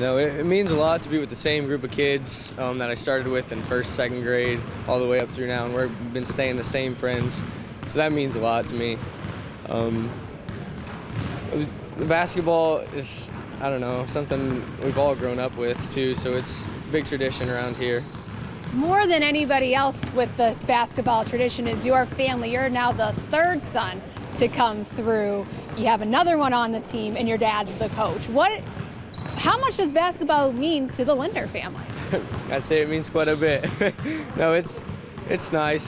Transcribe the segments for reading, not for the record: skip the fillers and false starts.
know, it means a lot to be with the same group of kids that I started with in first, second grade, all the way up through now, and we've been staying the same friends. So that means a lot to me. The basketball is, I don't know, something we've all grown up with too, so it's a big tradition around here. More than anybody else with this basketball tradition is your family. You're now the third son to come through. You have another one on the team, and your dad's the coach. How much does basketball mean to the Linder family? I'd say it means quite a bit. No, it's nice.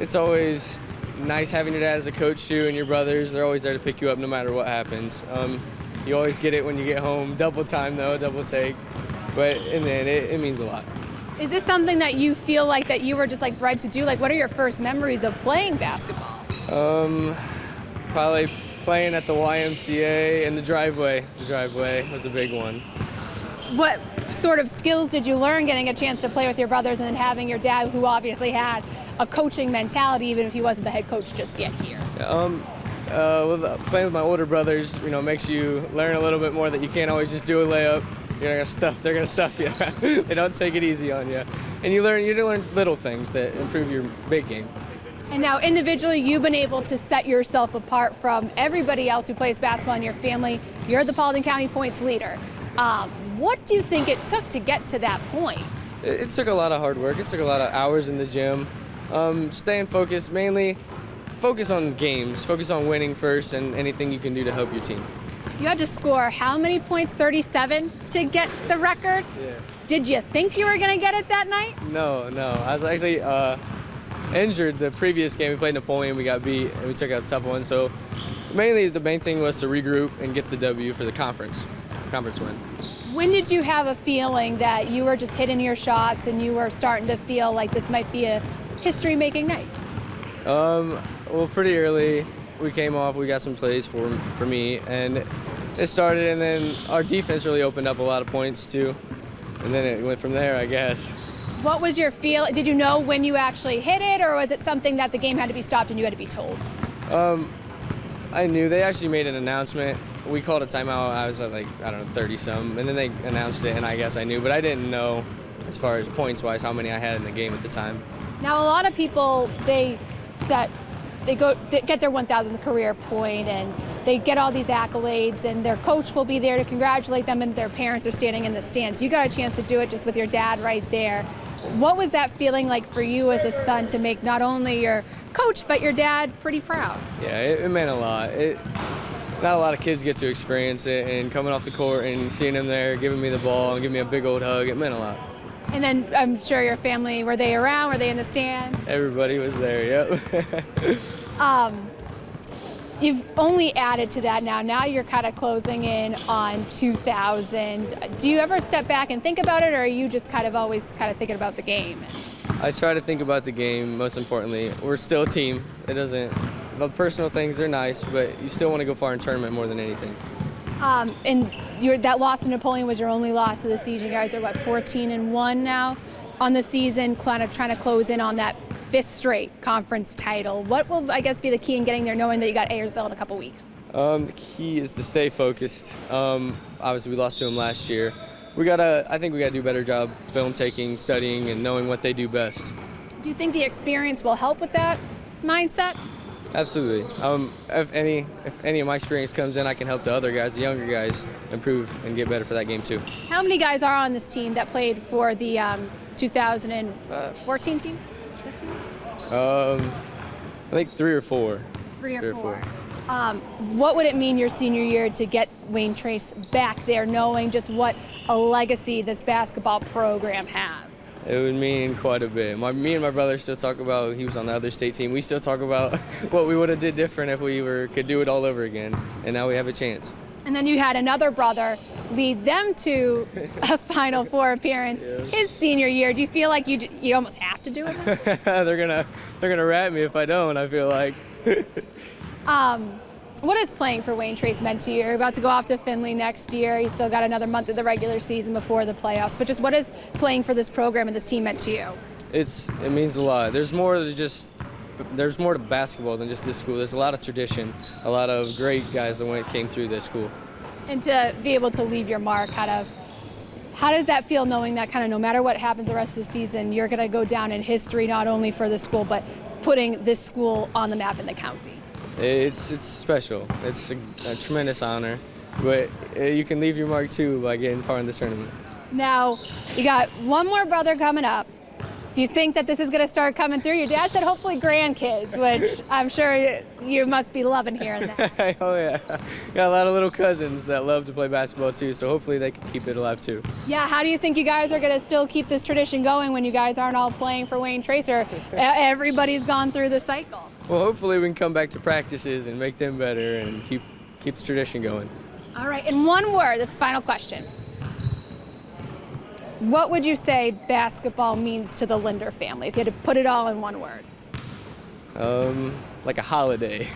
It's always nice having your dad as a coach too, and your brothers. They're always there to pick you up no matter what happens. You always get it when you get home. Double time though, double take. But in the end, it means a lot. Is this something that you feel like that you were just like bred to do? Like, what are your first memories of playing basketball? Probably playing at the YMCA in the driveway. The driveway was a big one. What sort of skills did you learn getting a chance to play with your brothers and then having your dad, who obviously had a coaching mentality, even if he wasn't the head coach just yet here? Playing with my older brothers, you know, makes you learn a little bit more that you can't always just do a layup. They're gonna stuff you. They don't take it easy on you, and you learn little things that improve your big game. And now individually, you've been able to set yourself apart from everybody else who plays basketball in your family. You're the Paulding County points leader. What do you think it took to get to that point? It took a lot of hard work. It took a lot of hours in the gym. Staying focused, mainly focus on games, focus on winning first, and anything you can do to help your team. You had to score how many points? 37 to get the record? Yeah. Did you think you were going to get it that night? No. I was actually injured the previous game. We played Napoleon, we got beat, and we took out a tough one. So mainly the main thing was to regroup and get the W for the conference win. When did you have a feeling that you were just hitting your shots and you were starting to feel like this might be a history-making night? Well, pretty early. We came off, we got some plays for me, and it started, and then our defense really opened up a lot of points too, and then it went from there, I guess. What was your feel? Did you know when you actually hit it, or was it something that the game had to be stopped and you had to be told? I knew. They actually made an announcement. We called a timeout. I was at like, I don't know, 30-some, and then they announced it, and I guess I knew, but I didn't know as far as points-wise how many I had in the game at the time. Now, a lot of people, they get their 1,000th career point, and they get all these accolades, and their coach will be there to congratulate them, and their parents are standing in the stands. You got a chance to do it just with your dad right there. What was that feeling like for you as a son to make not only your coach but your dad pretty proud? Yeah, it meant a lot. Not a lot of kids get to experience it, and coming off the court and seeing him there, giving me the ball and giving me a big old hug, it meant a lot. And then I'm sure your family, were they around? Were they in the stands? Everybody was there, yep. You've only added to that now. Now you're kind of closing in on 2,000. Do you ever step back and think about it, or are you just kind of always kind of thinking about the game? I try to think about the game, most importantly. We're still a team. The personal things, they're nice, but you still want to go far in tournament more than anything. And that loss to Napoleon was your only loss of the season. You guys are, what, 14-1 now on the season, kind of trying to close in on that 5th straight conference title. What will, I guess, be the key in getting there, knowing that you got Ayersville in a couple weeks? The key is to stay focused. Obviously, we lost to them last year. I think we gotta do a better job film taking, studying, and knowing what they do best. Do you think the experience will help with that mindset? Absolutely. If any of my experience comes in, I can help the other guys, the younger guys, improve and get better for that game too. How many guys are on this team that played for the 2014 team? 15? I think 3 or 4. 3 or 4. What would it mean your senior year to get Wayne Trace back there, knowing just what a legacy this basketball program has? It would mean quite a bit. Me and my brother still talk about, he was on the other state team, we still talk about what we would have did different if we could do it all over again, and now we have a chance. And then you had another brother lead them to a Final Four appearance his senior year. Do you feel like you almost have to do it? They're gonna rat me if I don't, I feel like. What has playing for Wayne Trace meant to you? You're about to go off to Findlay next year. You still got another month of the regular season before the playoffs. But just what has playing for this program and this team meant to you? It means a lot. There's more to basketball than just this school. There's a lot of tradition, a lot of great guys that came through this school. And to be able to leave your mark, how does that feel, knowing that kind of no matter what happens the rest of the season, you're going to go down in history not only for the school, but putting this school on the map in the county? It's special. It's a tremendous honor, but you can leave your mark too by getting far in this tournament. Now, you got one more brother coming up. Do you think that this is going to start coming through? Your dad said hopefully grandkids, which I'm sure you must be loving hearing that. Oh yeah, got a lot of little cousins that love to play basketball too, so hopefully they can keep it alive too. Yeah, how do you think you guys are going to still keep this tradition going when you guys aren't all playing for Wayne Tracer? Everybody's gone through the cycle. Well, hopefully we can come back to practices and make them better and keep the tradition going. All right, in one word, this final question. What would you say basketball means to the Linder family, if you had to put it all in one word? Like a holiday.